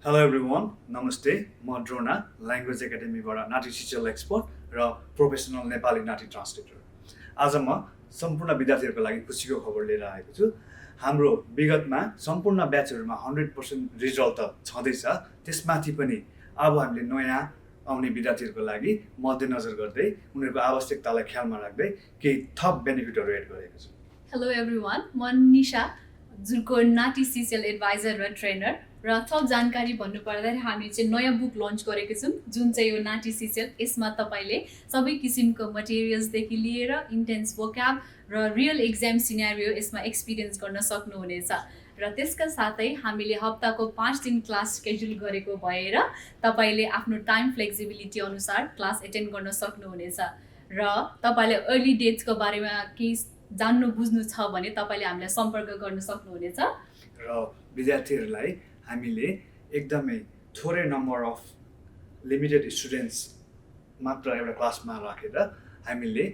Hello everyone, Namaste. म Drona language एकाडेमीबाट नाटी CCL expert र professional Nepali नाटी translator. आज म सम्पूर्ण विद्यार्थीहरूको लागि खुसीको खबर लिएर आएको छु। हाम्रो विगतमा सम्पूर्ण ब्याचहरुमा 100% रिजल्ट त छँदैछ, त्यसमाथि पनि अब हामीले नयाँ आउने विद्यार्थीहरूको लागि मध्यनजर गर्दै उनीहरूको आवश्यकतालाई ख्यालमा राख्दै केही थप बेनिफिटहरु एड गरेको छु। Hello everyone, म निशा जुनको नाटी CCL एडभाइजर र ट्रेनर र थप जानकारी भन्नुपर्दा हामी चाहिँ नयाँ बुक लन्च गरेको छौं जुन चाहिँ यो नाटी CCL। यसमा तपाईले सबै किसिमको मटेरियल्स देखि लिएर इन्टेन्स वोक्याब र रियल एक्जाम सिनेरियो यसमा एक्सपिरियन्स गर्न सक्नुहुनेछ र त्यसका साथै हामीले हप्ताको 5 दिन क्लास स्केड्युल गरेको भएर तपाईले आफ्नो टाइम फ्लेक्सिबिलिटी अनुसार क्लास एटेन्ड गर्न सक्नुहुनेछ र तपाईले अर्ली डेट्सको बारेमा केही जान्नु बुझ्नु छ भने तपाईले हामीलाई सम्पर्क गर्न सक्नुहुनेछ र विद्यार्थीहरूलाई हामीले एकदमै थोरै नम्बर अफ लिमिटेड स्टुडेन्ट्स मात्र एउटा क्लासमा राखेर हामीले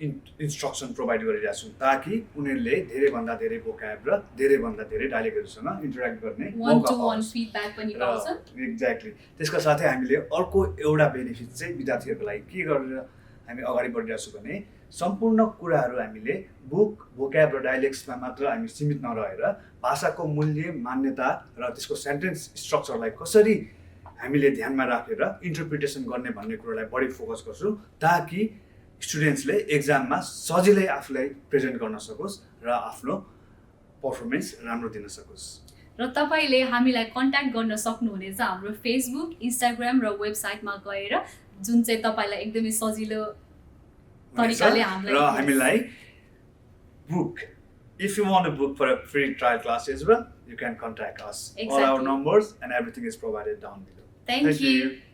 इन्स्ट्रक्सन प्रोभाइड गरिरहेका छौं ताकि उनीहरूले धेरै भन्दा धेरै भोक्याब र धेरै भन्दा धेरै डायलेक्टहरुसँग इन्टरेक्ट गर्ने मौका पाउँछ, फिडब्याक पनि पाउँछ। एक्ज्याक्टली। त्यसका साथै हामीले अर्को एउटा बेनिफिट चाहिँ विद्यार्थीहरूको लागि के गरेर हामी अगाडि बढिरहेका छौं भने सम्पूर्ण कुराहरू हामीले बुक भोक्याब र डायलेक्ट्समा मात्र हामी सीमित नरहेर भाषाको मूल्य मान्यता र त्यसको सेन्टेन्स स्ट्रक्चरलाई कसरी हामीले ध्यानमा राखेर इन्टरप्रिटेसन गर्ने भन्ने कुरालाई बढी फोकस गर्छौं ताकि स्टुडेन्ट्सले एक्जाममा सजिलै आफूलाई प्रेजेन्ट गर्न सकोस् र आफ्नो परफर्मेन्स राम्रो दिन सकोस्। र तपाईले हामीलाई कन्ट्याक्ट गर्न सक्नुहुनेछ हाम्रो फेसबुक, इन्स्टाग्राम र वेबसाइटमा गएर जुन चाहिँ तपाईलाई एकदमै सजिलो तरिकाले हामीलाई book. If you want to book for a free trial class as well, you can contact us. All our numbers and everything is provided down below. Thank you.